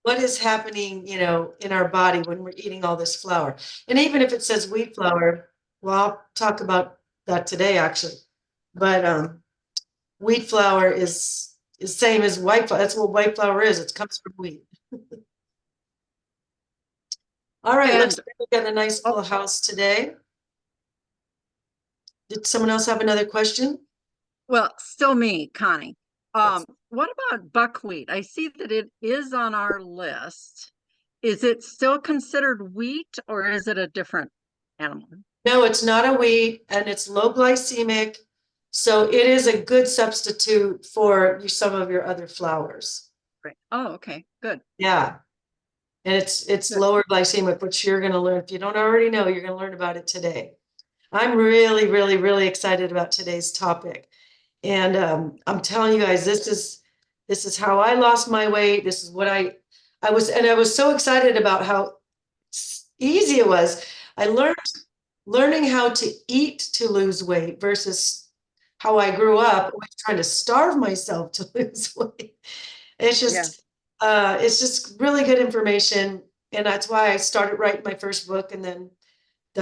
what is happening, in our body when we're eating all this flour. And even if it says wheat flour, well, I'll talk about that today actually. But wheat flour is same as white flour. That's what white flour is. It comes from wheat. All right, looks And like we got a nice oh, full house today. Did someone else have another question? well, still me, Connie. Yes. What about buckwheat? I see that it is on our list. Is it still considered wheat or is it a different animal? No, it's not a wheat and it's low glycemic. So it is a good substitute for some of your other flours. Right. Oh, okay, good. Yeah. And it's Good. lower glycemic, which you're going to learn. If you don't already know, you're going to learn about it today. I'm really, really, really excited about today's topic. And I'm telling you guys, this is how I lost my weight. This is what I was, and I was so excited about how easy it was. I learned learning how to eat to lose weight versus how I grew up, always trying to starve myself to lose weight. It's Yeah. just it's just really good information. And that's why I started writing my first book and then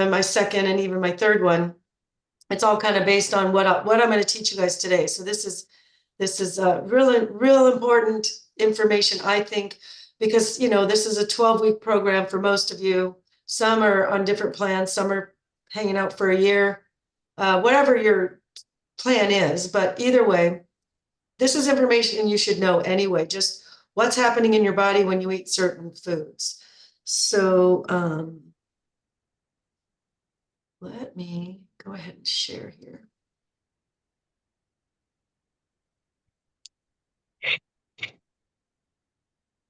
my second and even my third one. It's all kind of based on what I'm going to teach you guys today. So this is really real important information, I think, because this is a 12-week program for most of you. Some are on different plans, some are hanging out for a year, whatever your plan is. But either way, this is information you should know anyway, just what's happening in your body when you eat certain foods. So let me go ahead and share here.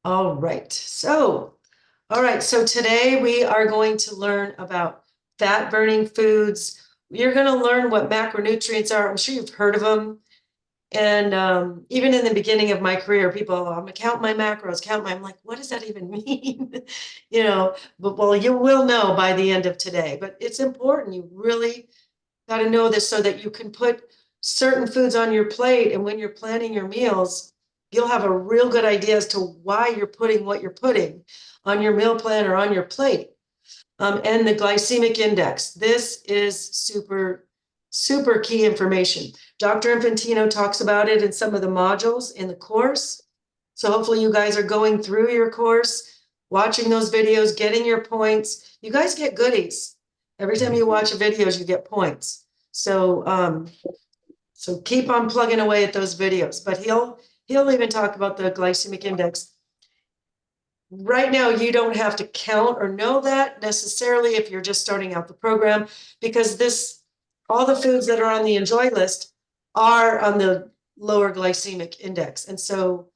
All right. So today we are going to learn about fat burning foods. You're going to learn what macronutrients are. I'm sure you've heard of them. And even in the beginning of my career, people, I'm gonna count my macros, I'm like, what does that even mean? But well, you will know by the end of today. But it's important. You really got to know this so that you can put certain foods on your plate. And when you're planning your meals, you'll have a real good idea as to why you're putting what you're putting on your meal plan or on your plate. And the glycemic index. This is super, super key information. Dr. Infantino talks about it in some of the modules in the course. So hopefully you guys are going through your course, watching those videos, getting your points. You guys get goodies. Every time you watch videos, you get points. So keep on plugging away at those videos. But he'll even talk about the glycemic index. Right now, you don't have to count or know that necessarily if you're just starting out the program, because all the foods that are on the enjoy list are on the lower glycemic index. And so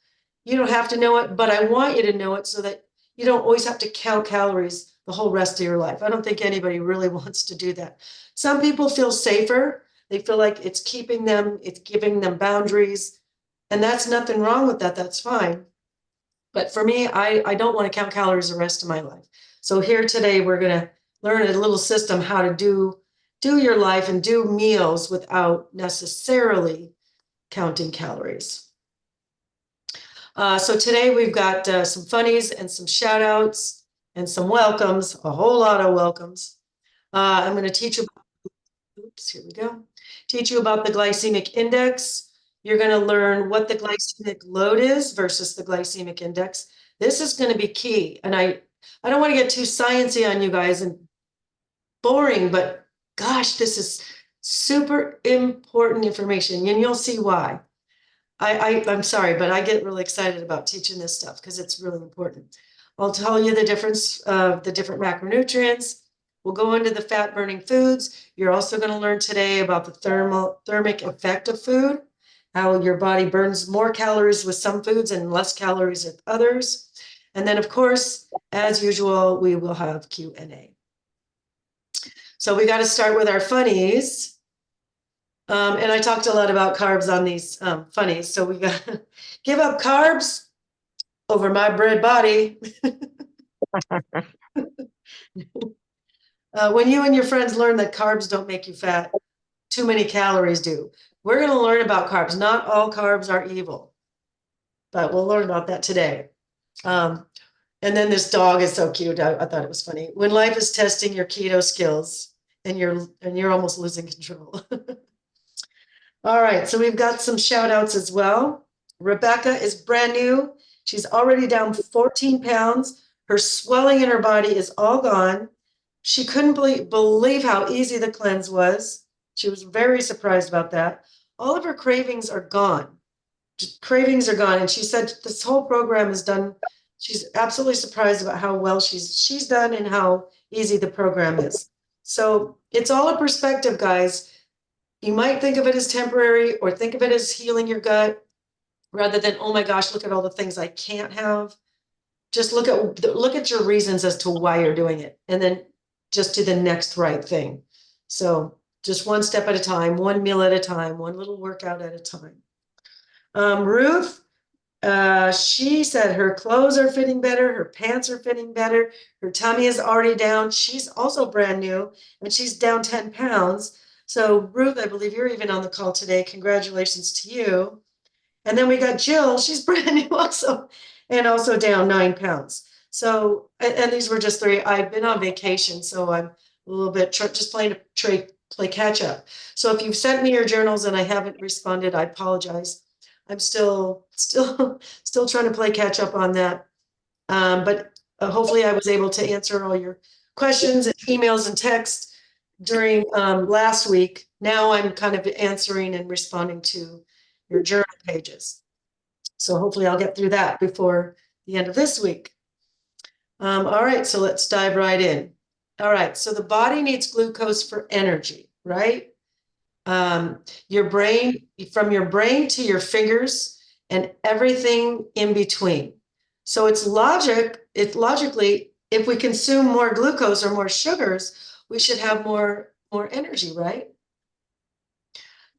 you don't have to know it, but I want you to know it so that you don't always have to count calories the whole rest of your life. I don't think anybody really wants to do that. Some people feel safer. They feel like it's giving them boundaries. And that's nothing wrong with that. That's fine. But for me, I don't want to count calories the rest of my life. So here today, we're going to learn a little system how to do your life and do meals without necessarily counting calories. So today we've got some funnies and some shout outs and some welcomes, a whole lot of welcomes. I'm going to teach you, oops, here we go. Teach you about the glycemic index. You're going to learn what the glycemic load is versus the glycemic index. This is going to be key. And I don't want to get too sciencey on you guys and boring, but gosh, this is super important information, and you'll see why. I'm sorry, but I get really excited about teaching this stuff because it's really important. I'll tell you the difference of the different macronutrients. We'll go into the fat burning foods. You're also going to learn today about the thermic effect of food, how your body burns more calories with some foods and less calories with others. And then, of course, as usual, we will have Q&A. So we got to start with our funnies. And I talked a lot about carbs on these funnies. So we got to give up carbs over my bread body. When you and your friends learn that carbs don't make you fat, too many calories do. We're going to learn about carbs. Not all carbs are evil. but we'll learn about that today. And then this dog is so cute. I thought it was funny. When life is testing your keto skills and you're almost losing control. All right, so we've got some shout outs as well. Rebecca is brand new. She's already down 14 pounds. Her swelling in her body is all gone. She couldn't believe how easy the cleanse was. She was very surprised about that. All of her cravings are gone. Cravings are gone. And she said this whole program is done. She's absolutely surprised about how well she's done and how easy the program is. So it's all a perspective, guys. You might think of it as temporary or think of it as healing your gut rather than, oh my gosh, look at all the things I can't have. Just look at your reasons as to why you're doing it, and then just do the next right thing. So just one step at a time, one meal at a time, one little workout at a time. Ruth, she said her clothes are fitting better, her pants are fitting better, her tummy is already down. She's also brand new, and she's down 10 pounds. So Ruth, I believe you're even on the call today. Congratulations to you. And then we got Jill, she's brand new also, and also down 9 pounds. So, and these were just three. I've been on vacation, so I'm a little bit just playing to play catch up. So if you've sent me your journals and I haven't responded, I apologize. I'm still trying to play catch up on that. But hopefully I was able to answer all your questions and emails and texts during last week. Now I'm kind of answering and responding to your journal pages. So hopefully I'll get through that before the end of this week. All right, so let's dive right in. All right, so the body needs glucose for energy, right? Your brain, from your brain to your fingers and everything in between. So it's logically, if we consume more glucose or more sugars, we should have more energy, right?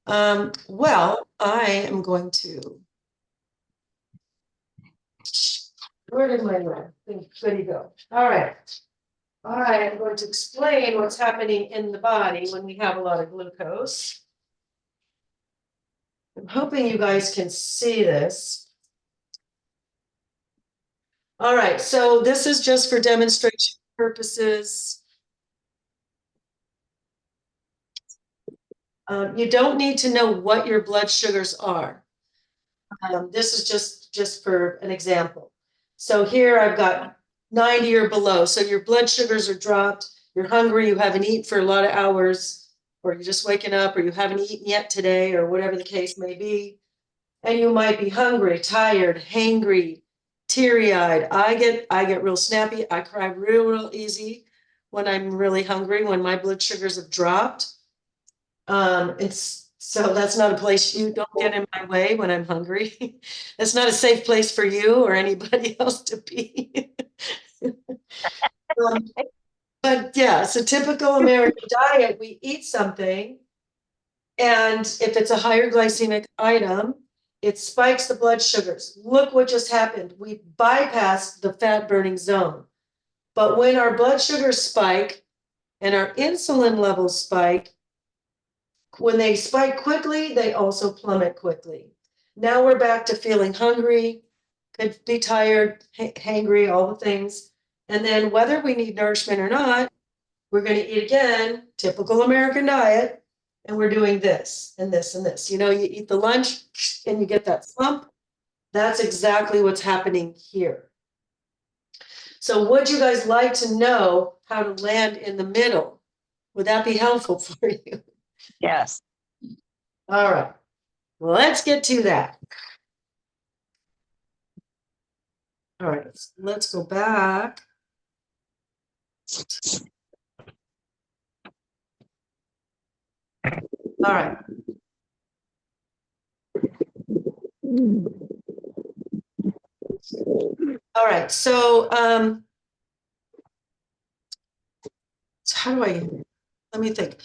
Well, I am going to, where did my thing go? All right. I am going to explain what's happening in the body when we have a lot of glucose. I'm hoping you guys can see this. All right, so this is just for demonstration purposes. You don't need to know what your blood sugars are. This is just for an example. So here I've got 90 or below. So your blood sugars are dropped. You're hungry. You haven't eaten for a lot of hours, or you're just waking up, or you haven't eaten yet today, or whatever the case may be. And you might be hungry, tired, hangry, teary-eyed. I get real snappy. I cry real easy when I'm really hungry, when my blood sugars have dropped. So that's not a place. You don't get in my way when I'm hungry. It's not a safe place for you or anybody else to be. But yeah, it's a typical American diet. We eat something, and if it's a higher glycemic item, it spikes the blood sugars. Look what just happened. We bypassed the fat burning zone. But when our blood sugars spike and our insulin levels spike, when they spike quickly, they also plummet quickly. Now we're back to feeling hungry, could be tired, hangry, all the things. And then whether we need nourishment or not, we're going to eat again, typical American diet, and we're doing this and this and this. You know, you eat the lunch and you get that slump. That's exactly what's happening here. So would you guys like to know how to land in the middle? Would that be helpful for you? Yes. All right, let's get to that. All right, let's go back. All right. All right, so how do let me think.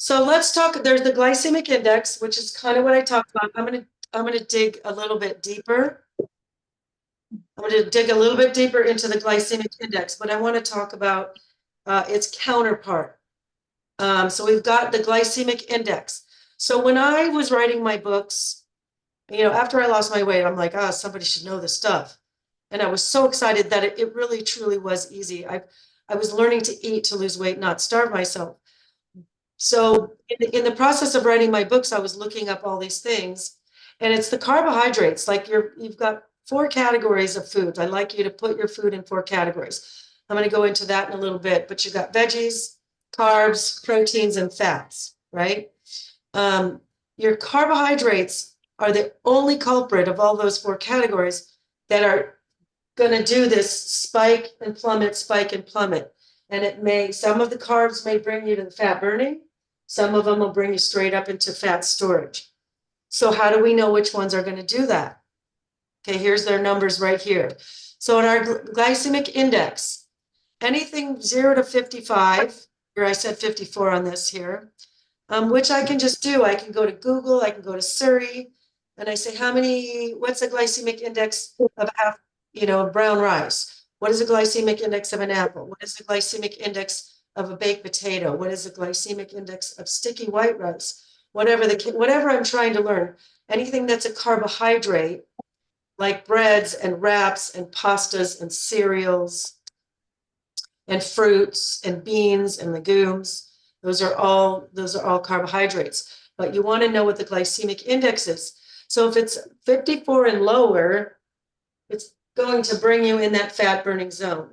So let's talk, there's the glycemic index, which is kind of what I talked about. I'm gonna dig a little bit deeper. I'm going to dig a little bit deeper into the glycemic index, but I want to talk about its counterpart. So we've got the glycemic index. So when I was writing my books, After I lost my weight, I'm like, somebody should know this stuff. And I was so excited that it really, truly was easy. I was learning to eat to lose weight, not starve myself. So in the process of writing my books, I was looking up all these things, and it's the carbohydrates. Like you've got four categories of foods. I'd like you to put your food in four categories. I'm going to go into that in a little bit, but you got veggies, carbs, proteins, and fats, right? Your carbohydrates are the only culprit of all those four categories that are going to do this spike and plummet, spike and plummet. And some of the carbs may bring you to the fat burning. Some of them will bring you straight up into fat storage. So how do we know which ones are going to do that? Okay, here's their numbers right here. So in our glycemic index, anything 0 to 55, here I said 54 on this here, which I can just do. I can go to Google, I can go to Surrey, and I say, what's the glycemic index of brown rice? What is the glycemic index of an apple? What is the glycemic index of a baked potato? What is the glycemic index of sticky white rice? Whatever I'm trying to learn, anything that's a carbohydrate, like breads and wraps and pastas and cereals and fruits and beans and legumes, those are all carbohydrates. But you want to know what the glycemic index is. So if it's 54 and lower, it's going to bring you in that fat burning zone.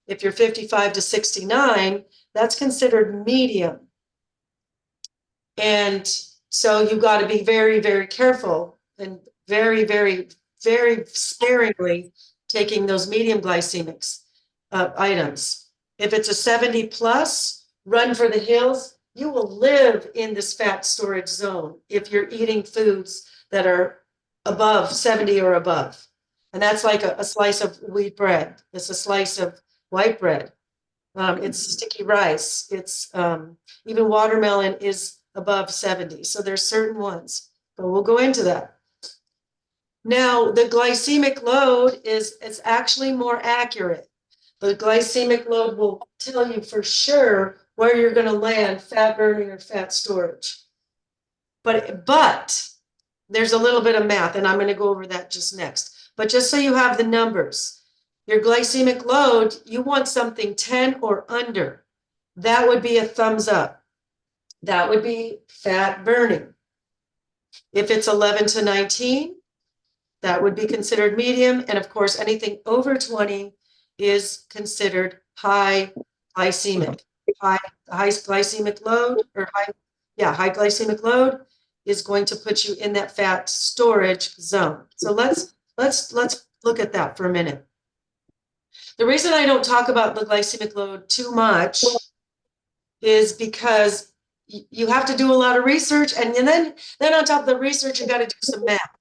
If you're 55 to 69, that's considered medium. And so you've got to be very, very careful and very, very, very sparingly taking those medium glycemics items. If it's a 70 plus, run for the hills. You will live in this fat storage zone if you're eating foods that are above 70 or above. And that's like a slice of wheat bread. It's a slice of white bread. It's sticky rice. It's even watermelon is above 70. So there's certain ones, but we'll go into that. Now, the glycemic load is actually more accurate. The glycemic load will tell you for sure where you're going to land, fat burning or fat storage. But there's a little bit of math, and I'm going to go over that just next. But just so you have the numbers, your glycemic load, you want something 10 or under. That would be a thumbs up. That would be fat burning. If it's 11 to 19, that would be considered medium. And of course, anything over 20 is considered high glycemic. High glycemic load high glycemic load is going to put you in that fat storage zone. So let's look at that for a minute. The reason I don't talk about the glycemic load too much is because you have to do a lot of research, and then on top of the research, you got to do some math.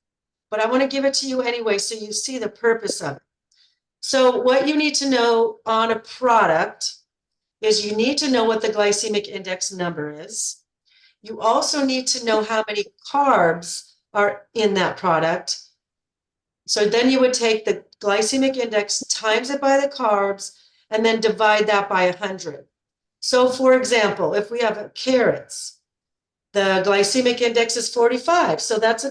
But I want to give it to you anyway so you see the purpose of it. So what you need to know on a product is you need to know what the glycemic index number is. You also need to know how many carbs are in that product. So then you would take the glycemic index, times it by the carbs, and then divide that by 100. So for example, if we have carrots, the glycemic index is 45. So that's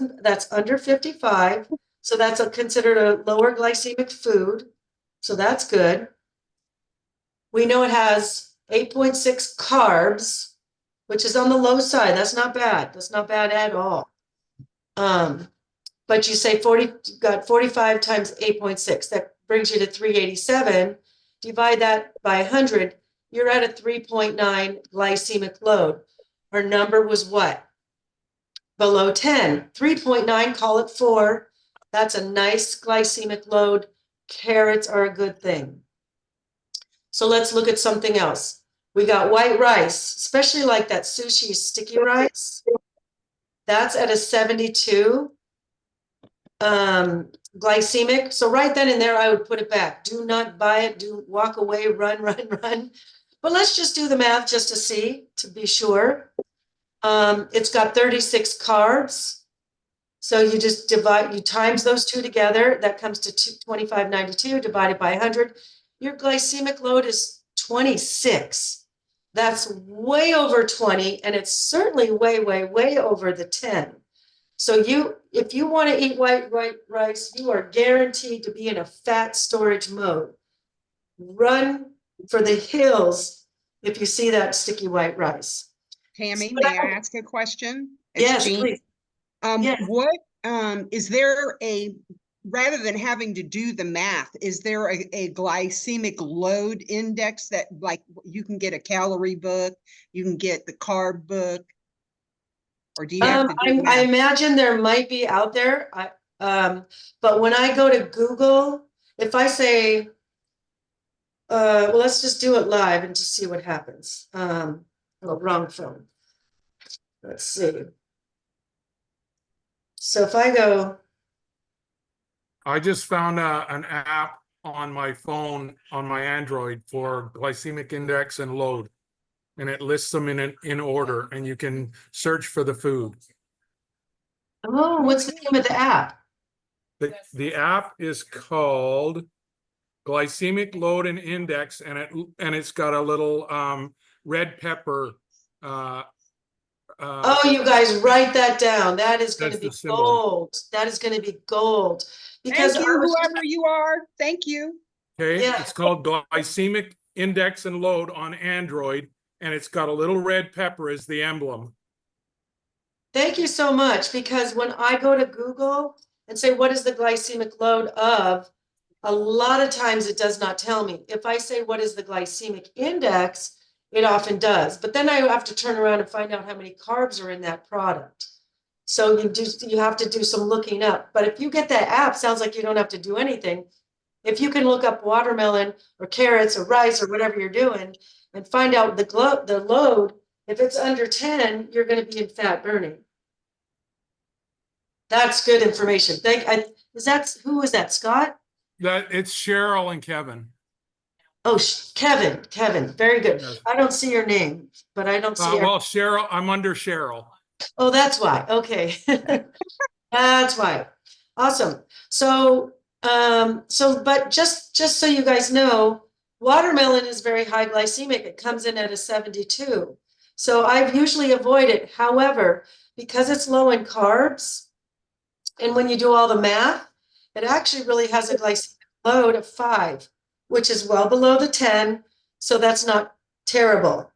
under 55. So that's considered a lower glycemic food. So that's good. We know it has 8.6 carbs, which is on the low side. That's not bad. That's not bad at all. But you say got 45 times 8.6. That brings you to 387. Divide that by 100. You're at a 3.9 glycemic load. Our number was what? Below 10. 3.9, call it 4. That's a nice glycemic load. Carrots are a good thing. So let's look at something else. We got white rice, especially like that sushi sticky rice. That's at a 72 glycemic. So right then and there, I would put it back. Do not buy it. Walk away, run, run, run. But let's just do the math just to see, to be sure. It's got 36 carbs. So you just you times those two together. That comes to 2592 divided by 100. Your glycemic load is 26. That's way over 20, and it's certainly way, way, way over the 10. So if you want to eat white rice, you are guaranteed to be in a fat storage mode. Run for the hills if you see that sticky white rice. Tammy, may I ask a question? It's Yes, Jean. please. Yes. What is there rather than having to do the math, is there a glycemic load index that, like, you can get a calorie book, you can get the carb book, or do you have to do the I math? imagine there might be out there. But when I go to Google, if I say, well, let's just do it live and just see what happens. Oh, wrong phone. Let's see. So if I go, I just found an app on my phone, on my Android, for glycemic index and load. And it lists them in order, and you can search for the food. oh, what's the name of the app? The app is called Glycemic Load and Index, and it's got a little red pepper. Oh, you guys write that down. That is going to That's the be symbol. gold. That is going to be gold. Because Thank you, whoever you are. Thank you. Okay, Yeah. it's called Glycemic Index and Load on Android, and it's got a little red pepper as the emblem. Thank you so much, because when I go to Google and say, what is the glycemic load of, a lot of times it does not tell me. If I say, what is the glycemic index, it often does. But then I have to turn around and find out how many carbs are in that product. So you have to do some looking up. But if you get that app, sounds like you don't have to do anything. If you can look up watermelon or carrots or rice or whatever you're doing and find out the load, if it's under 10, you're going to be in fat burning. That's good information. Who is that, Scott? It's Cheryl and Kevin. Oh, Kevin, very good. Yes. I don't see your name, but I don't see. Well, Cheryl, I'm under Cheryl. Oh, that's why. Okay. That's why. Awesome. So, but just so you guys know, watermelon is very high glycemic. It comes in at a 72. So I usually avoid it. However, because it's low in carbs, and when you do all the math, it actually really has a glycemic load of 5, which is well below the 10. So that's not terrible.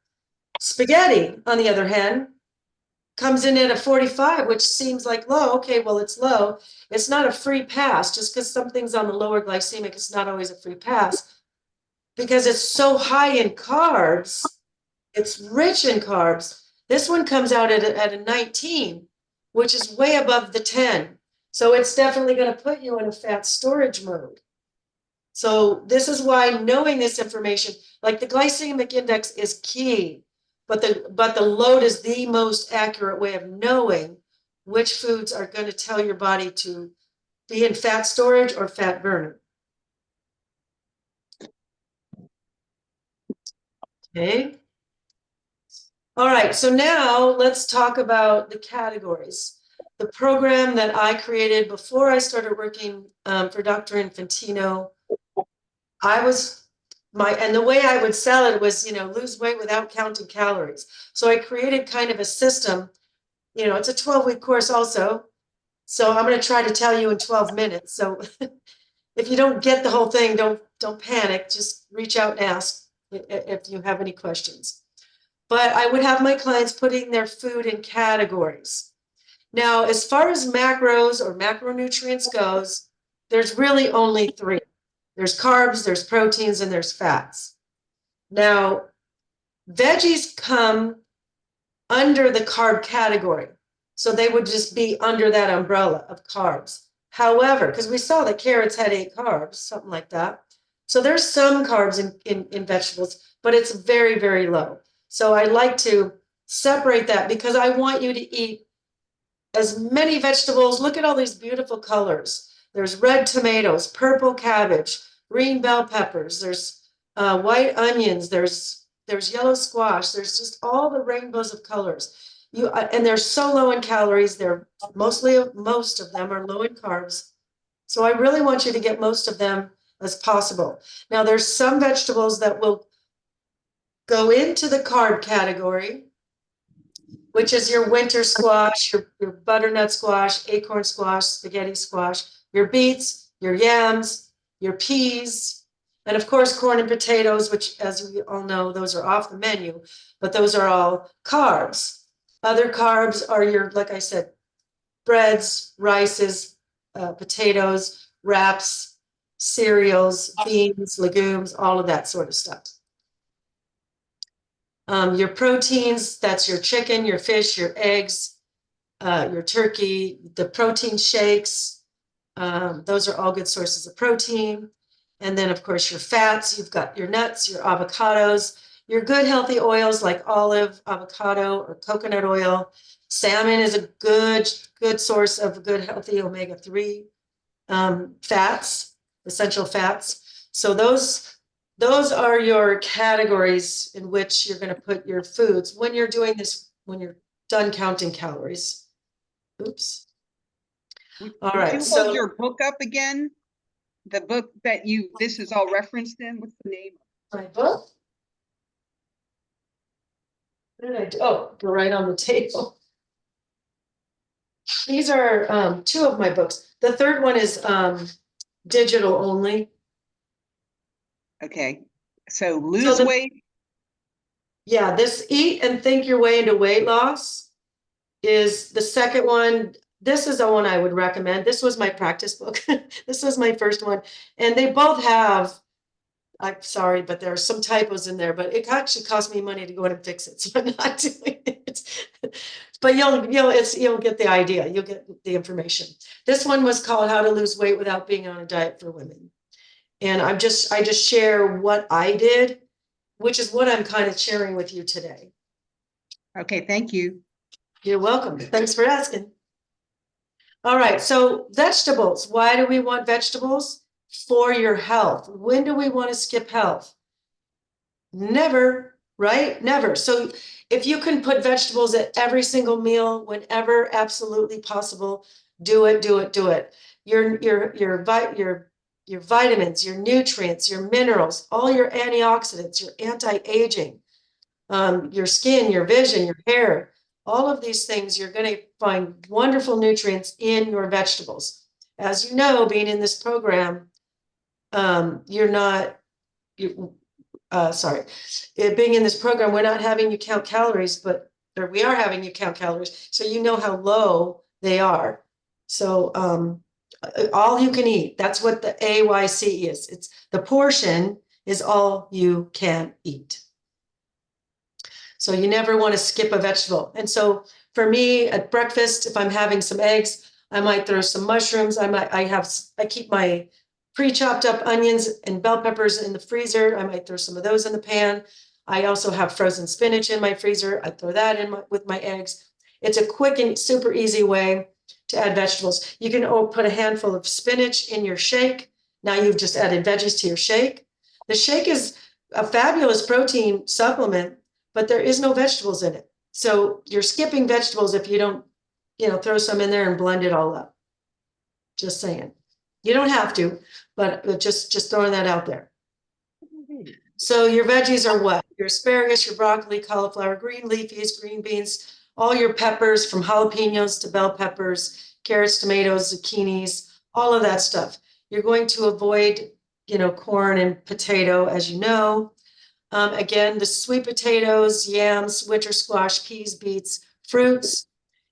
Spaghetti, on the other hand, comes in at a 45, which seems like low. Okay, well, it's low. It's not a free pass. Just because something's on the lower glycemic, it's not always a free pass. Because it's so high in carbs, it's rich in carbs. This one comes out at a 19, which is way above the 10. So it's definitely going to put you in a fat storage mode. So this is why knowing this information, like the glycemic index is key, but the load is the most accurate way of knowing which foods are going to tell your body to be in fat storage or fat burning. Okay. All right, so now let's talk about the categories. The program that I created before I started working for Dr. Infantino, and the way I would sell it was, lose weight without counting calories. So I created kind of a system, it's a 12-week course also. So I'm going to try to tell you in 12 minutes. So if you don't get the whole thing, don't panic, just reach out and ask if you have any questions. But I would have my clients putting their food in categories. Now, as far as macros or macronutrients goes, there's really only 3. There's carbs, there's proteins, and there's fats. Now, veggies come under the carb category. So they would just be under that umbrella of carbs. However, because we saw that carrots had 8 carbs, something like that. So there's some carbs in vegetables, but it's very, very low. So I like to separate that because I want you to eat as many vegetables. Look at all these beautiful colors. There's red tomatoes, purple cabbage, green bell peppers. There's white onions. There's yellow squash. There's just all the rainbows of colors. And they're so low in calories. Most of them are low in carbs. So I really want you to get most of them as possible. Now, there's some vegetables that will go into the carb category, which is your winter squash, your butternut squash, acorn squash, spaghetti squash, your beets, your yams, your peas, and of course, corn and potatoes, which, as we all know, those are off the menu, but those are all carbs. Other carbs are your, like I said, breads, rices, potatoes, wraps, cereals, beans, legumes, all of that sort of stuff. Your proteins, that's your chicken, your fish, your eggs, your turkey, the protein shakes. Those are all good sources of protein. And then, of course, your fats, you've got your nuts, your avocados, your good healthy oils like olive, avocado, or coconut oil. Salmon is a good source of good healthy omega-3 fats, essential fats. So those are your categories in which you're going to put your foods when you're doing this, when you're done counting calories. Oops. All Would right, you so hold your book up again? The book that this is all referenced in, what's the name? my book. What did I do? Oh, they're right on the table. These are two of my books. The third one is digital only. Okay, so lose weight. Yeah, this Eat and Think Your Way into Weight Loss is the second one. This is the one I would recommend. This was my practice book. This was my first one. And they both have, I'm sorry, but there are some typos in there, but it actually cost me money to go in and fix it. So I'm not doing it. But you'll get the idea. You'll get the information. This one was called How to Lose Weight Without Being on a Diet for Women. And I just share what I did, which is what I'm kind of sharing with you today. Okay, thank you. You're welcome. Thanks for asking. All right, so vegetables. Why do we want vegetables? For your health. When do we want to skip health? Never, right? Never. So if you can put vegetables at every single meal, whenever absolutely possible, do it, do it, do it. Your vitamins, your nutrients, your minerals, all your antioxidants, your anti-aging, your skin, your vision, your hair, all of these things, you're going to find wonderful nutrients in your vegetables. As you know, being in this program, being in this program, we're not having you count calories, or we are having you count calories, so you know how low they are. So all you can eat, that's what the AYC is. It's the portion is all you can eat. So you never want to skip a vegetable. And so for me at breakfast, if I'm having some eggs, I might throw some mushrooms. I keep my pre-chopped up onions and bell peppers in the freezer. I might throw some of those in the pan. I also have frozen spinach in my freezer. I throw that in with my eggs. It's a quick and super easy way to add vegetables. You can put a handful of spinach in your shake. Now you've just added veggies to your shake. The shake is a fabulous protein supplement, but there is no vegetables in it. So you're skipping vegetables if you don't, throw some in there and blend it all up. Just saying. You don't have to, but just throwing that out there. So your veggies are what? Your asparagus, your broccoli, cauliflower, green leafies, green beans, all your peppers from jalapenos to bell peppers, carrots, tomatoes, zucchinis, all of that stuff. You're going to avoid, corn and potato, as you know. Again, the sweet potatoes, yams, winter squash, peas, beets, fruits,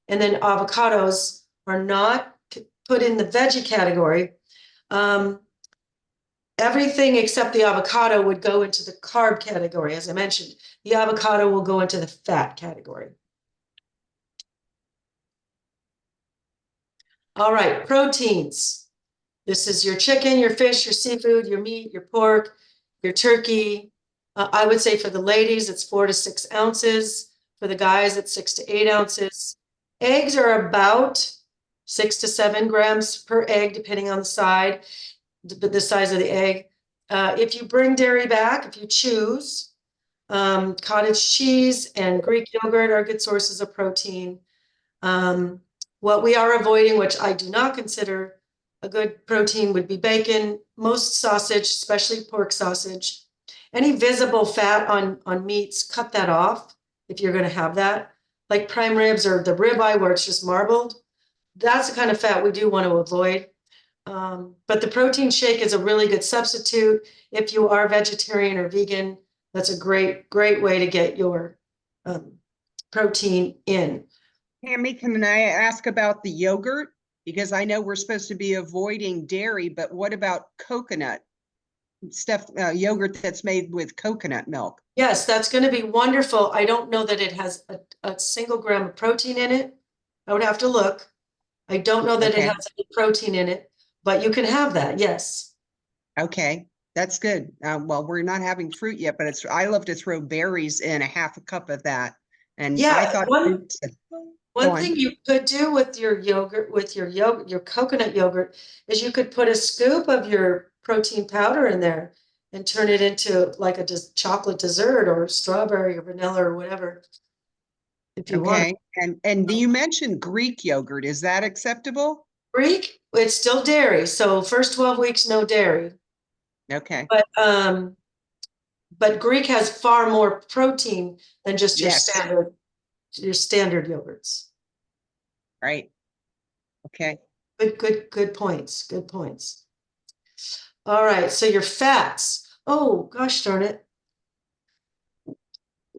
and then avocados are not put in the veggie category. Everything except the avocado would go into the carb category. As I mentioned, the avocado will go into the fat category. All right, proteins. This is your chicken, your fish, your seafood, your meat, your pork, your turkey. I would say for the ladies, it's 4 to 6 ounces. For the guys, it's 6 to 8 ounces. Eggs are about 6 to 7 grams per egg, depending on the size of the egg. If you bring dairy back, if you choose, cottage cheese and Greek yogurt are good sources of protein. What we are avoiding, which I do not consider a good protein, would be bacon, most sausage, especially pork sausage. Any visible fat on meats, cut that off if you're going to have that. like prime ribs or the ribeye where it's just marbled. That's the kind of fat we do want to avoid. But the protein shake is a really good substitute. If you are vegetarian or vegan, that's a great way to get your protein in. Tammy, can I ask about the yogurt? Because I know we're supposed to be avoiding dairy, but what about coconut stuff, yogurt that's made with coconut milk? Yes, that's going to be wonderful. I don't know that it has a single gram of protein in it. I would have to look. I don't know that it Okay. has any protein in it, but you can have that. Yes. Okay, that's good. Well, we're not having fruit yet, but I love to throw berries in a half a cup of that. And I Yeah, thought, one Go on. thing you could do with your yogurt, your coconut yogurt, is you could put a scoop of your protein powder in there and turn it into like a chocolate dessert or strawberry or vanilla or whatever. If you want. Okay, and you mentioned Greek yogurt. Is that acceptable? Greek, it's still dairy. So first 12 weeks, no dairy. Okay, But Greek has far more protein than just your Yes. standard yogurts. right. Okay, Good points. Good points. All right, so your fats. Oh, gosh darn it.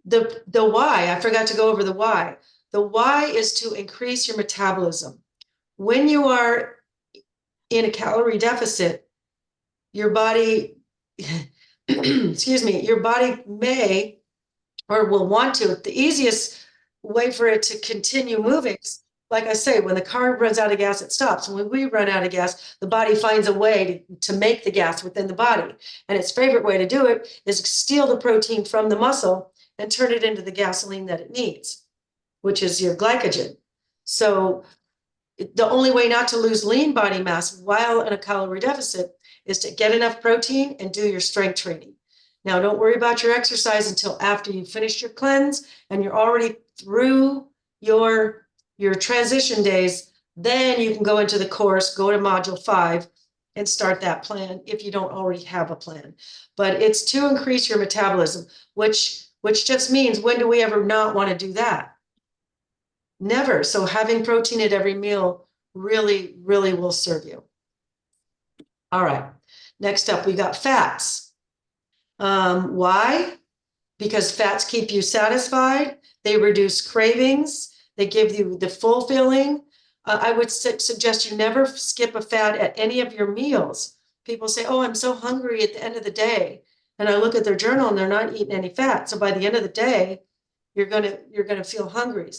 The why, I forgot to go over the why. The why is to increase your metabolism. When you are in a calorie deficit, your body, excuse me, your body may or will want to. The easiest way for it to continue moving, like I say, when the car runs out of gas, it stops. When we run out of gas, the body finds a way to make the gas within the body. And its favorite way to do it is steal the protein from the muscle and turn it into the gasoline that it needs, which is your glycogen. So the only way not to lose lean body mass while in a calorie deficit is to get enough protein and do your strength training. Now, don't worry about your exercise until after you've finished your cleanse and you're already through your transition days. Then you can go into the course, go to module 5 and start that plan if you don't already have a plan. But it's to increase your metabolism, which just means, when do we ever not want to do that? Never. So having protein at every meal really will serve you. All right. Next up, we got fats. Why? Because fats keep you satisfied. They reduce cravings. They give you the full feeling. I would suggest you never skip a fat at any of your meals. People say, oh, I'm so hungry at the end of the day. And I look at their journal and they're not eating any fat. So by the end of the day, you're gonna feel hungry.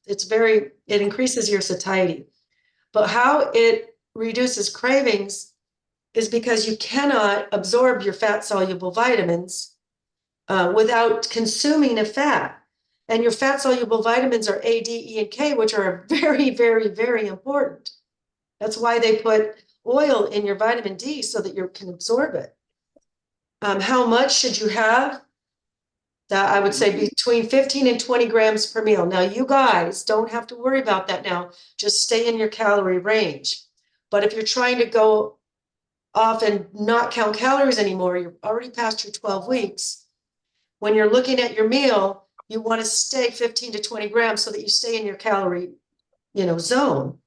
It increases your satiety. But how it reduces cravings is because you cannot absorb your fat soluble vitamins without consuming a fat. And your fat soluble vitamins are A, D, E, and K, which are very important. That's why they put oil in your vitamin D so that you can absorb it. How much should you have? That I would say between 15 and 20 grams per meal. Now, you guys don't have to worry about that now. Just stay in your calorie range. But if you're trying to go off and not count calories anymore, you're already past your 12 weeks. When you're looking at your meal, you want to stay 15 to 20 grams so that you stay in your calorie, zone.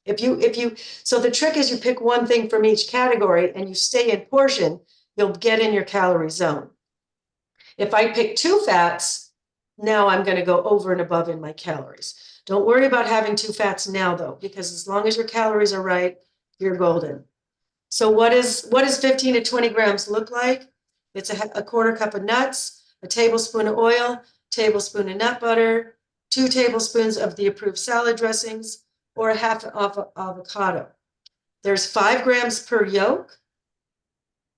So the trick is you pick one thing from each category and you stay in portion, you'll get in your calorie zone. If I pick 2 fats, now I'm going to go over and above in my calories. Don't worry about having 2 fats now, though, because as long as your calories are right, you're golden. So what does 15 to 20 grams look like? It's a quarter cup of nuts, a tablespoon of oil, tablespoon of nut butter, 2 tablespoons of the approved salad dressings, or a half of avocado. There's 5 grams per yolk,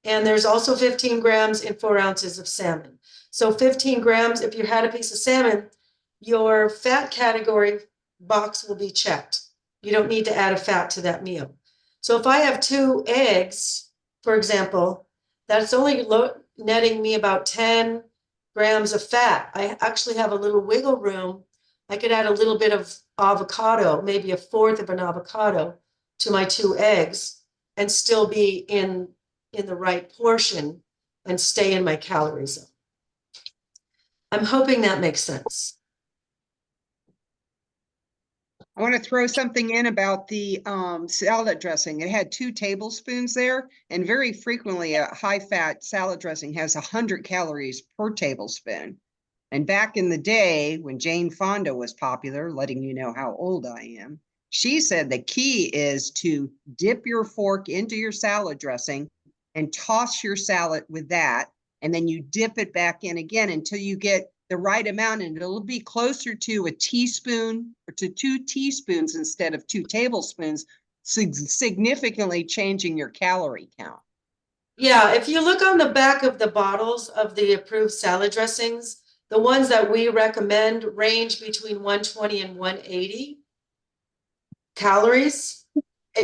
and there's also 15 grams in 4 ounces of salmon. So 15 grams, if you had a piece of salmon, your fat category box will be checked. You don't need to add a fat to that meal. So if I have 2 eggs, for example, that's only netting me about 10 grams of fat. I actually have a little wiggle room. I could add a little bit of avocado, maybe a 1/4 of an avocado to my 2 eggs and still be in the right portion and stay in my calorie zone. I'm hoping that makes sense. I want to throw something in about the salad dressing. It had 2 tablespoons there, and very frequently a high-fat salad dressing has 100 calories per tablespoon. And back in the day when Jane Fonda was popular, letting you know how old I am, she said the key is to dip your fork into your salad dressing and toss your salad with that, and then you dip it back in again until you get the right amount, and it'll be closer to a teaspoon or to 2 teaspoons instead of 2 tablespoons, significantly changing your calorie count. Yeah, if you look on the back of the bottles of the approved salad dressings, the ones that we recommend range between 120 and 180 calories.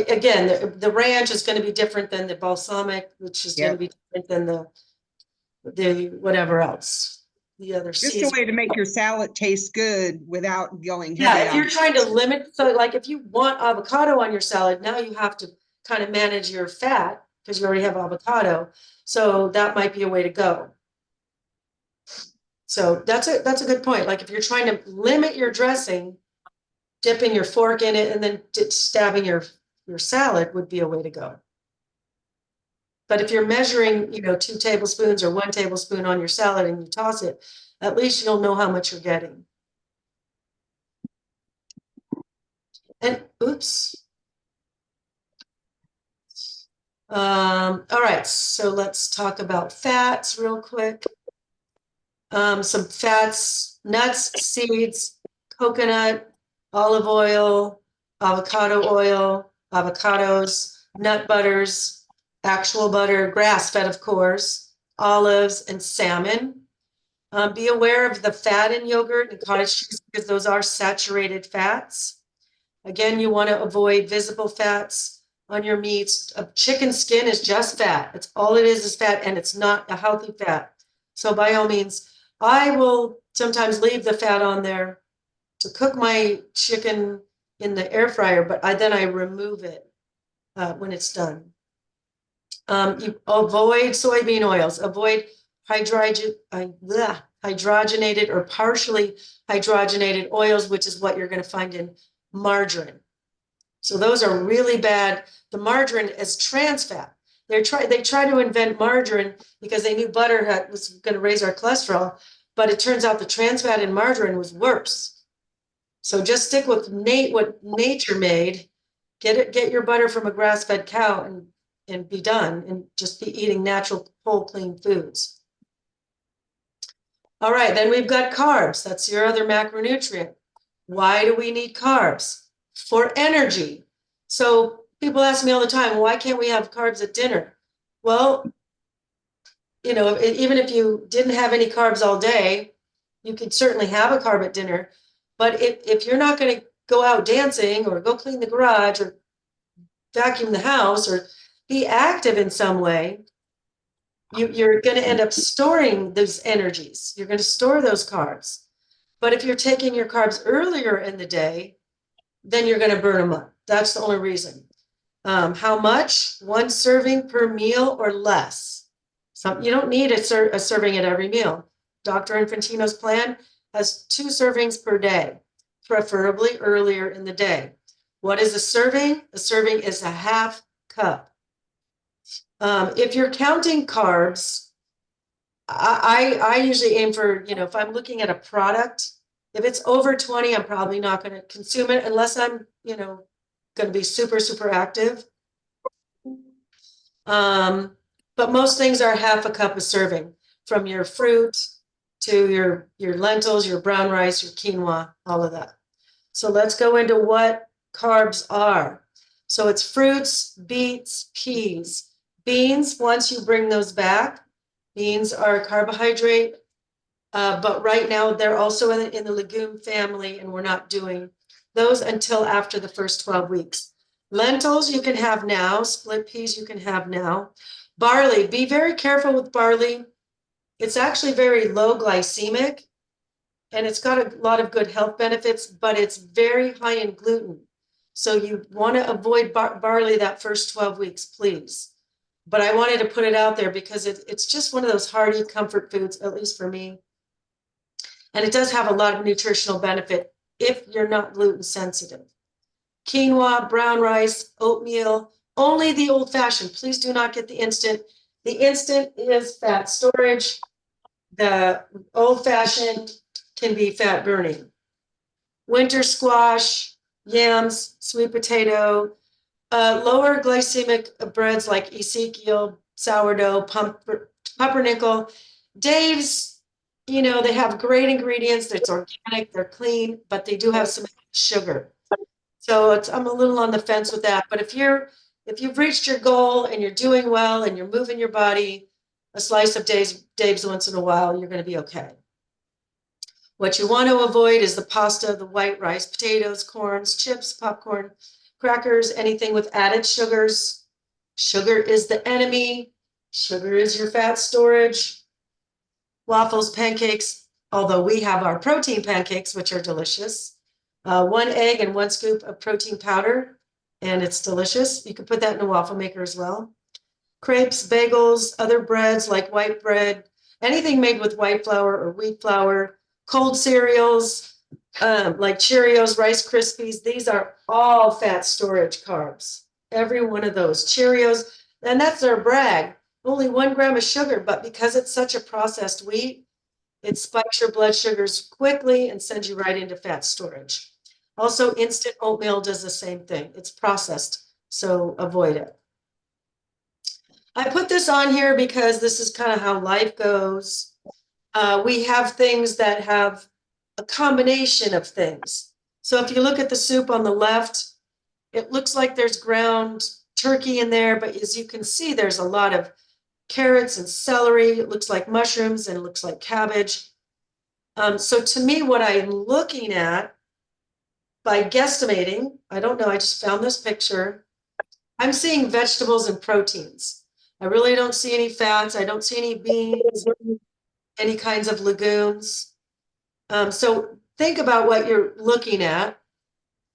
Again, the ranch is going to be different than the balsamic, which is going to be different than the whatever else, the other Just a season. way to make your salad taste good without going Yeah, heavy if on you're trying to limit, so like if you want avocado on your salad, now you have to kind of manage your fat because you already have avocado. So that might be a way to go. So that's a good point. Like if you're trying to limit your dressing, dipping your fork in it and then stabbing your salad would be a way to go. But if you're measuring, 2 tablespoons or 1 tablespoon on your salad and you toss it, at least you'll know how much you're getting. And oops. All right, so let's talk about fats real quick. Some fats, nuts, seeds, coconut, olive oil, avocado oil, avocados, nut butters, actual butter, grass-fed, of course, olives, and salmon. Be aware of the fat in yogurt and cottage cheese because those are saturated fats. Again, you want to avoid visible fats on your meats. A chicken skin is just fat. It's all it is fat, and it's not a healthy fat. So by all means, I will sometimes leave the fat on there to cook my chicken in the air fryer, but then I remove it when it's done. You avoid soybean oils. Avoid hydrogenated or partially hydrogenated oils, which is what you're going to find in margarine. So those are really bad. The margarine is trans fat. They try to invent margarine because they knew butter was going to raise our cholesterol, but it turns out the trans fat in margarine was worse. So just stick with what nature made. Get your butter from a grass-fed cow and be done, and just be eating natural, whole, clean foods. All right, then we've got carbs. That's your other macronutrient. Why do we need carbs? For energy. So people ask me all the time, why can't we have carbs at dinner? Well, even if you didn't have any carbs all day, you could certainly have a carb at dinner. But if you're not going to go out dancing or go clean the garage or vacuum the house or be active in some way, you're going to end up storing those energies. You're going to store those carbs. But if you're taking your carbs earlier in the day, then you're going to burn them up. That's the only reason. How much? 1 serving per meal or less. You don't need a serving at every meal. Dr. Infantino's plan has 2 servings per day, preferably earlier in the day. What is a serving? A serving is a half cup. If you're counting carbs, I usually aim for, if I'm looking at a product, if it's over 20, I'm probably not going to consume it unless I'm, going to be super, super active. But most things are half a cup a serving, from your fruit to your lentils, your brown rice, your quinoa, all of that. So let's go into what carbs are. So it's fruits, beets, peas, beans. Once you bring those back, beans are a carbohydrate, but right now they're also in the legume family, and we're not doing those until after the first 12 weeks. Lentils you can have now, split peas you can have now. Barley, be very careful with barley. It's actually very low glycemic, and it's got a lot of good health benefits, but it's very high in gluten. So you want to avoid barley that first 12 weeks, please. But I wanted to put it out there because it's just one of those hearty comfort foods, at least for me. And it does have a lot of nutritional benefit if you're not gluten sensitive. quinoa, brown rice, oatmeal, only the old fashioned. Please do not get the instant. The instant is fat storage. The old fashioned can be fat burning. Winter squash, yams, sweet potato, lower glycemic breads like Ezekiel, sourdough, pumpernickel. Dave's, you know, they have great ingredients. It's organic, they're clean, but they do have some sugar. So I'm a little on the fence with that. But if you've reached your goal and you're doing well and you're moving your body, a slice of Dave's once in a while, you're going to be okay. What you want to avoid is the pasta, the white rice, potatoes, corns, chips, popcorn, crackers, anything with added sugars. Sugar is the enemy. Sugar is your fat storage. Waffles, pancakes, although we have our protein pancakes, which are delicious. 1 egg and 1 scoop of protein powder, and it's delicious. You can put that in a waffle maker as well. Crepes, bagels, other breads like white bread, anything made with white flour or wheat flour, cold cereals, like Cheerios, Rice Krispies. These are all fat storage carbs. Every one of those. Cheerios, and that's their brag. Only 1 gram of sugar, but because it's such a processed wheat, it spikes your blood sugars quickly and sends you right into fat storage. Also, instant oatmeal does the same thing. It's processed, so avoid it. I put this on here because this is kind of how life goes. We have things that have a combination of things. So if you look at the soup on the left, it looks like there's ground turkey in there, but as you can see, there's a lot of carrots and celery. It looks like mushrooms and it looks like cabbage. So to me, what I'm looking at by guesstimating, I don't know, I just found this picture. I'm seeing vegetables and proteins. I really don't see any fats. I don't see any beans, any kinds of legumes. So think about what you're looking at.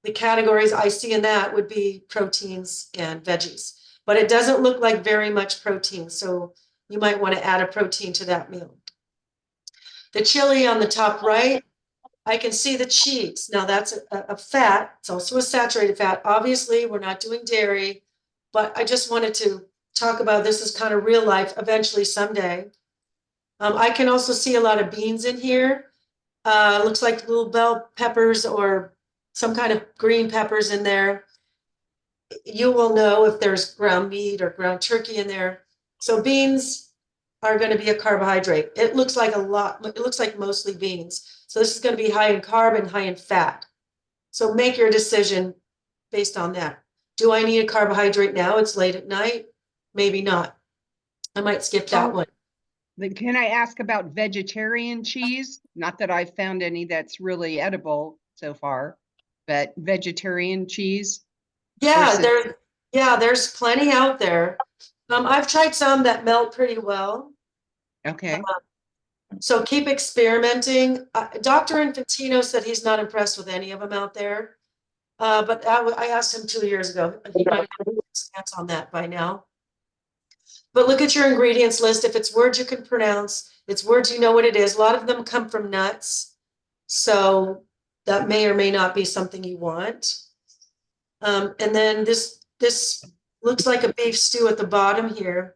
The categories I see in that would be proteins and veggies, but it doesn't look like very much protein. So you might want to add a protein to that meal. The chili on the top right, I can see the cheese. Now that's a fat. It's also a saturated fat. Obviously, we're not doing dairy, but I just wanted to talk about this as kind of real life eventually someday. I can also see a lot of beans in here. Looks like little bell peppers or some kind of green peppers in there. You will know if there's ground meat or ground turkey in there. So beans are going to be a carbohydrate. It looks like a lot. It looks like mostly beans. So this is going to be high in carb and high in fat. So make your decision based on that. Do I need a carbohydrate now? It's late at night. Maybe not. I might skip that one. Then can I ask about vegetarian cheese? Not that I've found any that's really edible so far, but vegetarian cheese. Yeah, versus- there's plenty out there. I've tried some that melt pretty well. Okay. So keep experimenting. Dr. Infantino said he's not impressed with any of them out there. But I asked him 2 years ago. He might have a stance on that by now. But look at your ingredients list. If it's words you can pronounce, it's words you know what it is. A lot of them come from nuts. So that may or may not be something you want. And then this looks like a beef stew at the bottom here.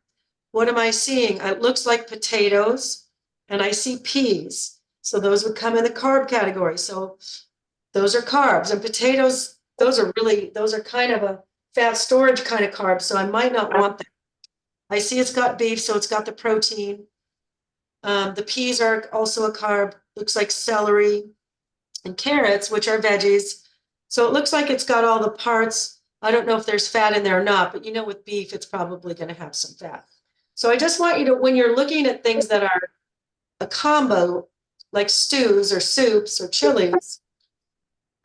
What am I seeing? It looks like potatoes and I see peas. So those would come in the carb category. So those are carbs, and potatoes, those are kind of a fat storage kind of carbs. So I might not want them. I see it's got beef, so it's got the protein. The peas are also a carb. Looks like celery and carrots, which are veggies. So it looks like it's got all the parts. I don't know if there's fat in there or not, but you know, with beef, it's probably going to have some fat. So I just want you to, when you're looking at things that are a combo, like stews or soups or chilies,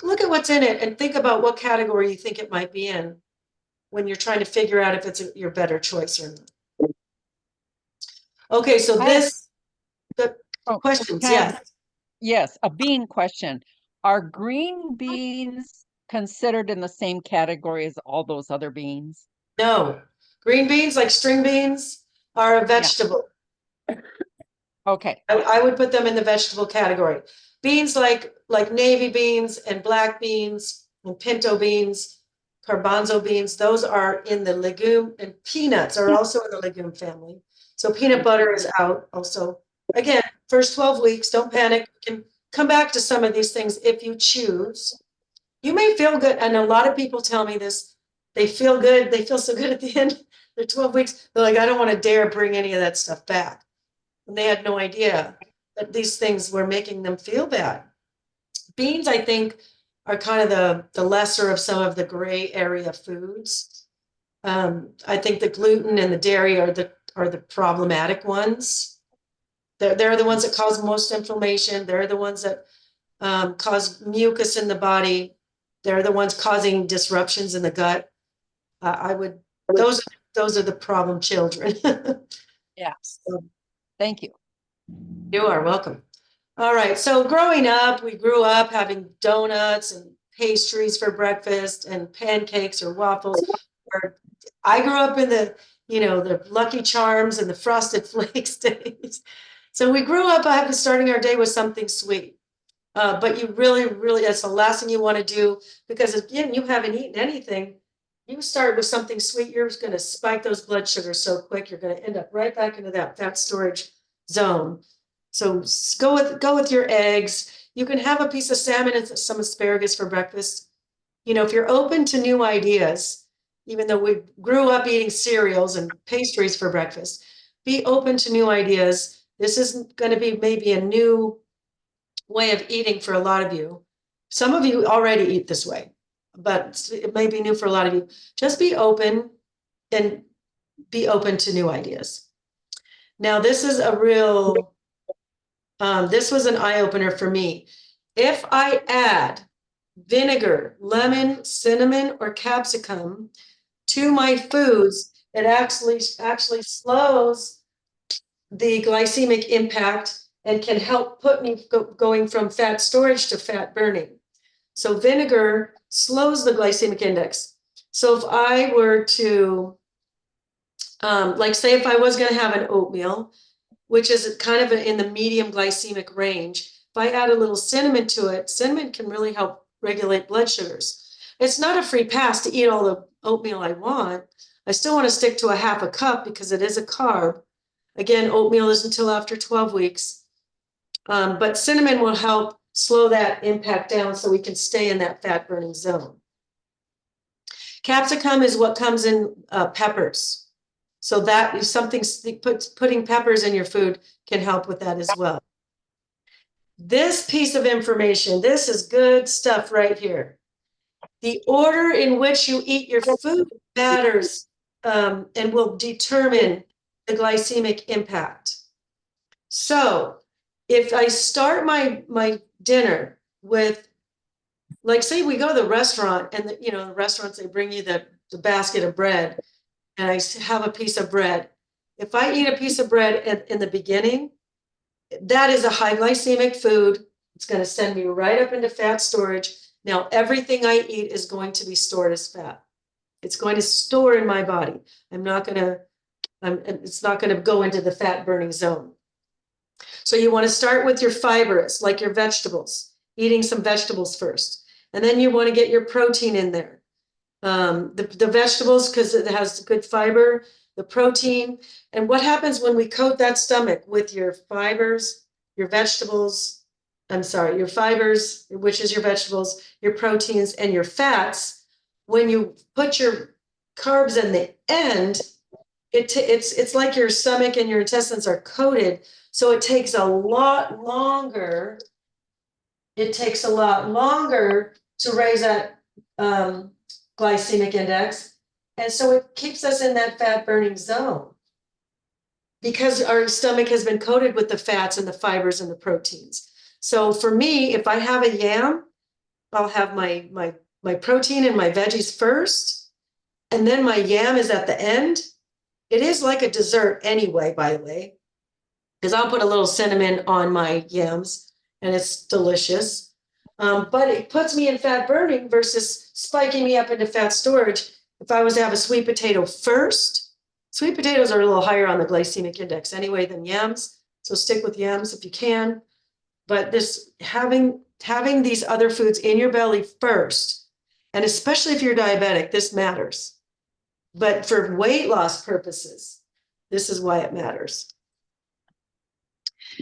look at what's in it and think about what category you think it might be in when you're trying to figure out if it's your better choice or not. Okay, so the questions, yes. Yes, a bean question. Are green beans considered in the same category as all those other beans? No, green beans, like string beans, are a vegetable. Okay. I would put them in the vegetable category. Beans like navy beans and black beans and pinto beans, garbanzo beans, those are in the legume, and peanuts are also in the legume family. So peanut butter is out also. Again, first 12 weeks, don't panic. You can come back to some of these things if you choose. You may feel good, and a lot of people tell me this, they feel good, they feel so good at the end, they're 12 weeks, they're like, I don't want to dare bring any of that stuff back. And they had no idea that these things were making them feel bad. Beans, I think, are kind of the lesser of some of the gray area foods. I think the gluten and the dairy are the problematic ones. They're the ones that cause most inflammation. They're the ones that cause mucus in the body. They're the ones causing disruptions in the gut. Those are the problem children. Yeah. So, Thank you. you are welcome. All right. So growing up, we grew up having donuts and pastries for breakfast and pancakes or waffles. Or I grew up in the Lucky Charms and the Frosted Flakes days. So we grew up starting our day with something sweet. But you really, that's the last thing you want to do, because again, you haven't eaten anything. You start with something sweet, you're going to spike those blood sugars so quick, you're going to end up right back into that fat storage zone. So go with your eggs. You can have a piece of salmon and some asparagus for breakfast. If you're open to new ideas, even though we grew up eating cereals and pastries for breakfast, be open to new ideas. This isn't going to be maybe a new way of eating for a lot of you. Some of you already eat this way, but it may be new for a lot of you. Just be open and be open to new ideas. Now, this is this was an eye-opener for me. If I add vinegar, lemon, cinnamon, or capsicum to my foods, it actually slows the glycemic impact and can help put me going from fat storage to fat burning. So vinegar slows the glycemic index. So if I were to, say if I was going to have an oatmeal, which is kind of in the medium glycemic range, if I add a little cinnamon to it, cinnamon can really help regulate blood sugars. It's not a free pass to eat all the oatmeal I want. I still want to stick to a half a cup because it is a carb. Again, oatmeal is until after 12 weeks. But cinnamon will help slow that impact down so we can stay in that fat burning zone. Capsicum is what comes in peppers. So that is something, putting peppers in your food can help with that as well. This piece of information, this is good stuff right here. The order in which you eat your food matters and will determine the glycemic impact. So if I start my dinner with, like, say we go to the restaurant and the restaurants, they bring you the basket of bread, and I have a piece of bread. If I eat a piece of bread in the beginning, that is a high glycemic food. It's going to send me right up into fat storage. Now, everything I eat is going to be stored as fat. It's going to store in my body. It's not going to go into the fat burning zone. So you want to start with your fibers, like your vegetables, eating some vegetables first. And then you want to get your protein in there. The vegetables, because it has good fiber, the protein. And what happens when we coat that stomach with your fibers, your vegetables, your fibers, which is your vegetables, your proteins, and your fats, when you put your carbs in the end, it's like your stomach and your intestines are coated. So it takes a lot longer. It takes a lot longer to raise that glycemic index. And so it keeps us in that fat burning zone because our stomach has been coated with the fats and the fibers and the proteins. So for me, if I have a yam, I'll have my protein and my veggies first, and then my yam is at the end. It is like a dessert anyway, by the way, because I'll put a little cinnamon on my yams and it's delicious. But it puts me in fat burning versus spiking me up into fat storage. If I was to have a sweet potato first, sweet potatoes are a little higher on the glycemic index anyway than yams. So stick with yams if you can. But having these other foods in your belly first And especially if you're diabetic, this matters. But for weight loss purposes, this is why it matters.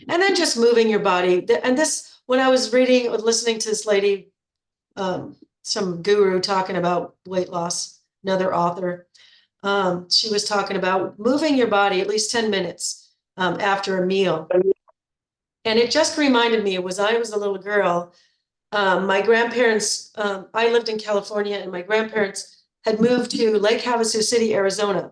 And then just moving your body. And this, when I was reading or listening to this lady, some guru talking about weight loss, another author, she was talking about moving your body at least 10 minutes after a meal. And it just reminded me, I was a little girl, my grandparents, I lived in California, and my grandparents had moved to Lake Havasu City, Arizona.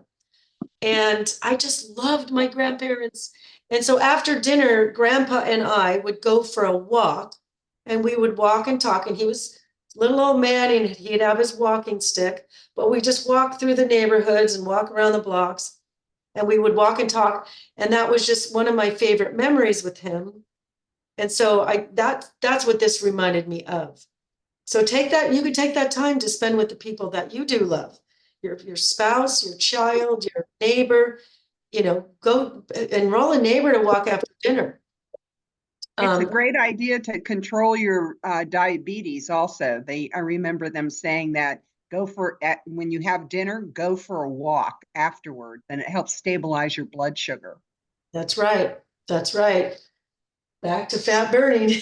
And I just loved my grandparents. And so after dinner, Grandpa and I would go for a walk, and we would walk and talk. And he was a little old man, and he'd have his walking stick, but we just walk through the neighborhoods and walk around the blocks, and we would walk and talk. And that was just one of my favorite memories with him. And so that's what this reminded me of. So you could take that time to spend with the people that you do love, your spouse, your child, your neighbor, go enroll a neighbor to walk after dinner. It's a great idea to control your diabetes also. I remember them saying that when you have dinner, go for a walk afterward, and it helps stabilize your blood sugar. That's right. That's right. Back to fat burning.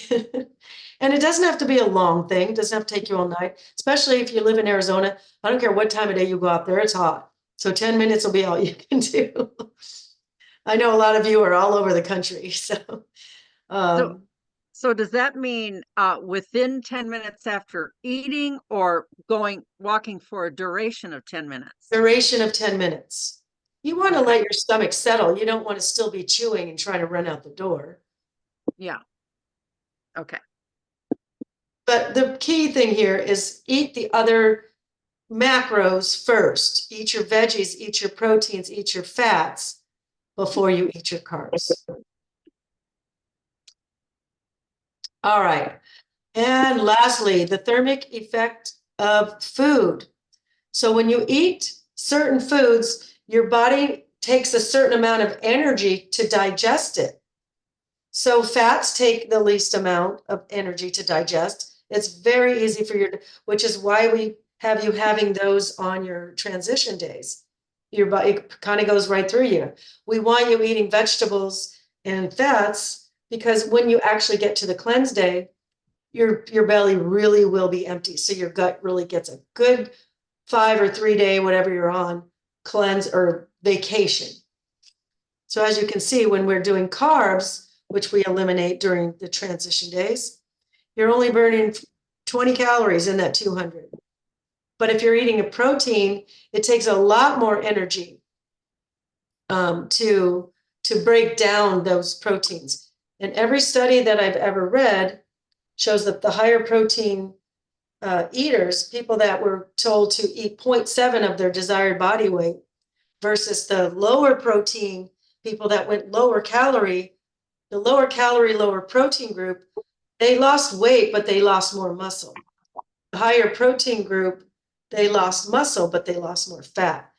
And it doesn't have to be a long thing. It doesn't have to take you all night, especially if you live in Arizona. I don't care what time of day you go out there, it's hot. So 10 minutes will be all you can do. I know a lot of you are all over the country. So does that mean within 10 minutes after eating, or walking for a duration of 10 minutes? Duration of 10 minutes. You want to let your stomach settle. You don't want to still be chewing and trying to run out the door. Yeah. Okay. But the key thing here is eat the other macros first. Eat your veggies, eat your proteins, eat your fats before you eat your carbs. All right. And lastly, the thermic effect of food. So when you eat certain foods, your body takes a certain amount of energy to digest it. So fats take the least amount of energy to digest. It's very easy which is why we have you having those on your transition days. Your body kind of goes right through you. We want you eating vegetables and fats because when you actually get to the cleanse day, your belly really will be empty. So your gut really gets a good 5 or 3 day, whatever you're on, cleanse or vacation. So as you can see, when we're doing carbs, which we eliminate during the transition days, you're only burning 20 calories in that 200. But if you're eating a protein, it takes a lot more energy to break down those proteins. And every study that I've ever read shows that the higher protein eaters, people that were told to eat 0.7 of their desired body weight versus the lower protein people that went lower calorie, the lower calorie, lower protein group, they lost weight, but they lost more muscle. The higher protein group, they lost muscle, but they lost more fat,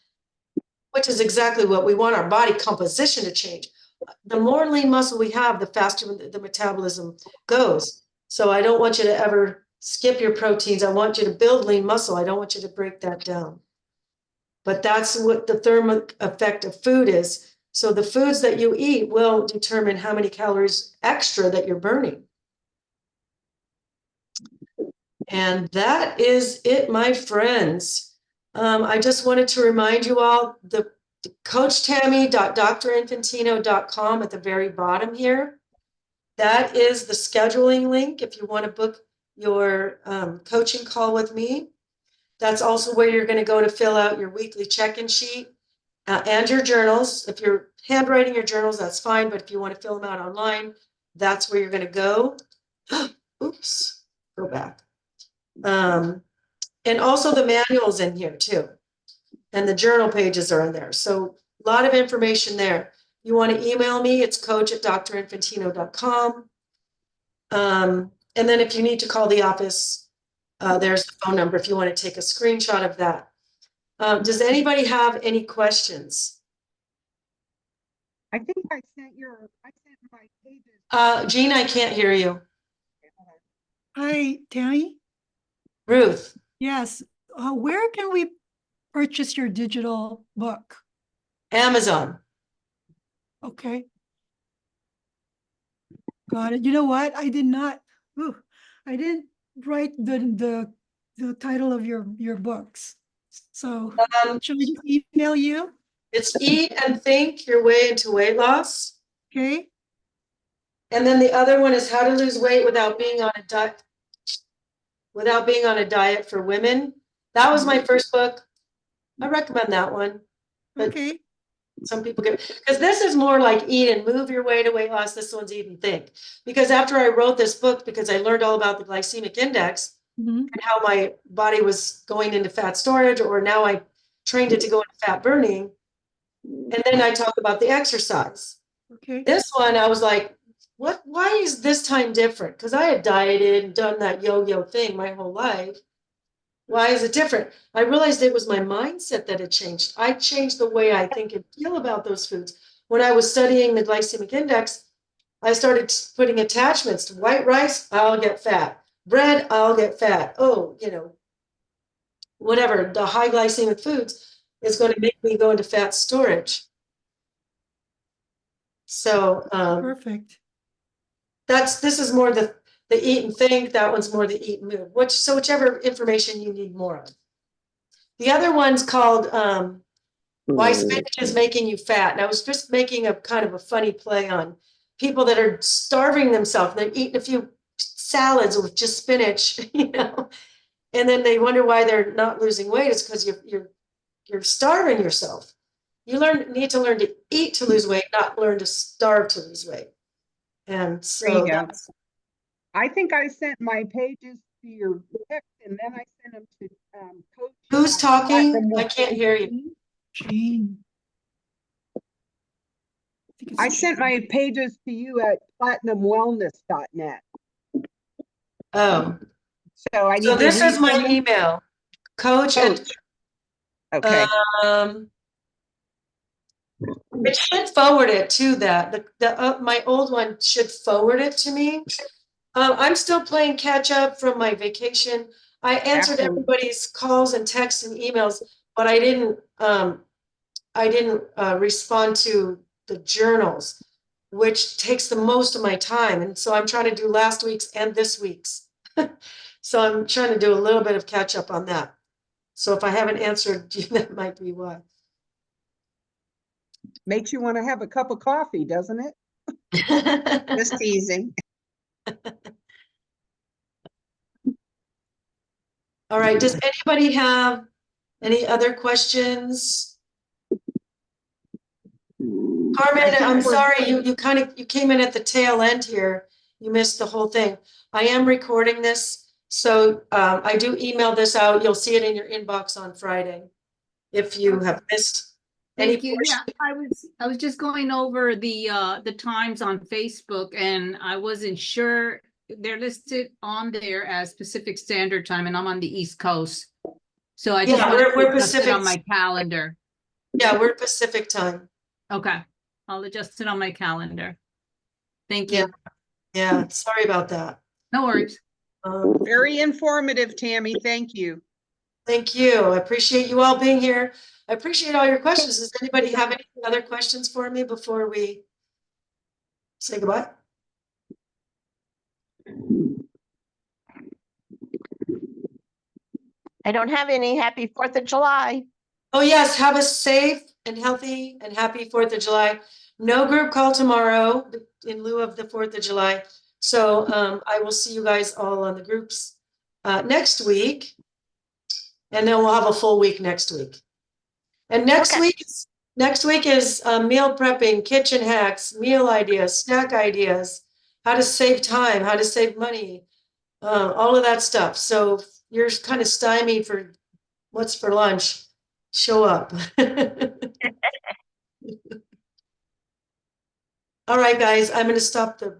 which is exactly what we want our body composition to change. The more lean muscle we have, the faster the metabolism goes. So I don't want you to ever skip your proteins. I want you to build lean muscle. I don't want you to break that down. But that's what the thermic effect of food is. So the foods that you eat will determine how many calories extra that you're burning. And that is it, my friends. I just wanted to remind you all, the CoachTami.drinfantino.com at the very bottom here. That is the scheduling link if you want to book your coaching call with me. That's also where you're going to go to fill out your weekly check-in sheet and your journals. If you're handwriting your journals, that's fine. But if you want to fill them out online, that's where you're going to go. Oops, go back. And also the manuals in here too. And the journal pages are in there. So a lot of information there. You want to email me, it's coach@drinfantino.com. And then if you need to call the office, there's the phone number if you want to take a screenshot of that. Does anybody have any questions? I think I sent my pages. Jean, I can't hear you. Hi, Tammy. Ruth. Yes. Where can we purchase your digital book? Amazon. Okay. Got it. You know what? I did not. I didn't write the title of your books. So should we just email you? It's Eat and Think Your Way into Weight Loss. Okay. And then the other one is How to Lose Weight Without Being on a Diet. Without Being on a Diet for Women. That was my first book. I recommend that one. But Okay. some people get, because this is more like eat and move your way to weight loss. This one's Eat and Think. Because after I wrote this book, because I learned all about the glycemic index Mhm. and how my body was going into fat storage, or now I trained it to go into fat burning. And then I talk about the exercise. Okay. This one, I was like, why is this time different? Because I had dieted and done that yo-yo thing my whole life. Why is it different? I realized it was my mindset that had changed. I changed the way I think and feel about those foods. When I was studying the glycemic index, I started putting attachments to white rice, I'll get fat. Bread, I'll get fat. Oh, whatever, the high glycemic foods is going to make me go into fat storage. So Perfect. this is more the eat and think. That one's more the eat and move. Whichever information you need more of. The other one's called Why Spinach is Making You Fat. And I was just making a kind of a funny play on people that are starving themselves. They're eating a few salads with just spinach, and then they wonder why they're not losing weight. It's because you're starving yourself. You need to learn to eat to lose weight, not learn to starve to lose weight. And There so you go. that's, I think I sent my pages to your text and then I sent them to Coach. who's talking? Platinum I can't hear you. Jean. think it's I sent Jean. my pages to you at platinumwellness.net. Oh, So I need so to this is my resend them? email, Coach at Coach. Okay. It should forward it to that. My old one should forward it to me. I'm still playing catch up from my vacation. I answered Absolutely. everybody's calls and texts and emails, but I didn't respond to the journals, which takes the most of my time. And so I'm trying to do last week's and this week's. So I'm trying to do a little bit of catch up on that. So if I haven't answered you, that might be why. Makes you want to have a cup of coffee, doesn't it? Just teasing. All right, does anybody have any other questions? Carmen, I'm sorry, you came in at the tail end here. You missed the whole thing. I am recording this, so I do email this out. You'll see it in your inbox on Friday if you have missed any Thank you. portion. Yeah, I was just going over the times on Facebook and I wasn't sure. They're listed on there as Pacific Standard Time and I'm on the East Coast. So I just Yeah, wanted we're to adjust it Pacific. on my calendar. Yeah, we're Pacific time. Okay, I'll adjust it on my calendar. Thank Yeah. you. Yeah, sorry about that. No worries. Very informative, Tammy. Thank you. Thank you. I appreciate you all being here. I appreciate all your questions. Does anybody have any other questions for me before we say goodbye? I don't have any. Happy 4th of July. Oh, yes. Have a safe and healthy and happy 4th of July. No group call tomorrow in lieu of the 4th of July. So I will see you guys all on the groups next week. And then we'll have a full week next week. And next Okay. week is meal prepping, kitchen hacks, meal ideas, snack ideas, how to save time, how to save money, all of that stuff. So if you're kind of stymied for what's for lunch, show up. All right, guys, I'm going to stop the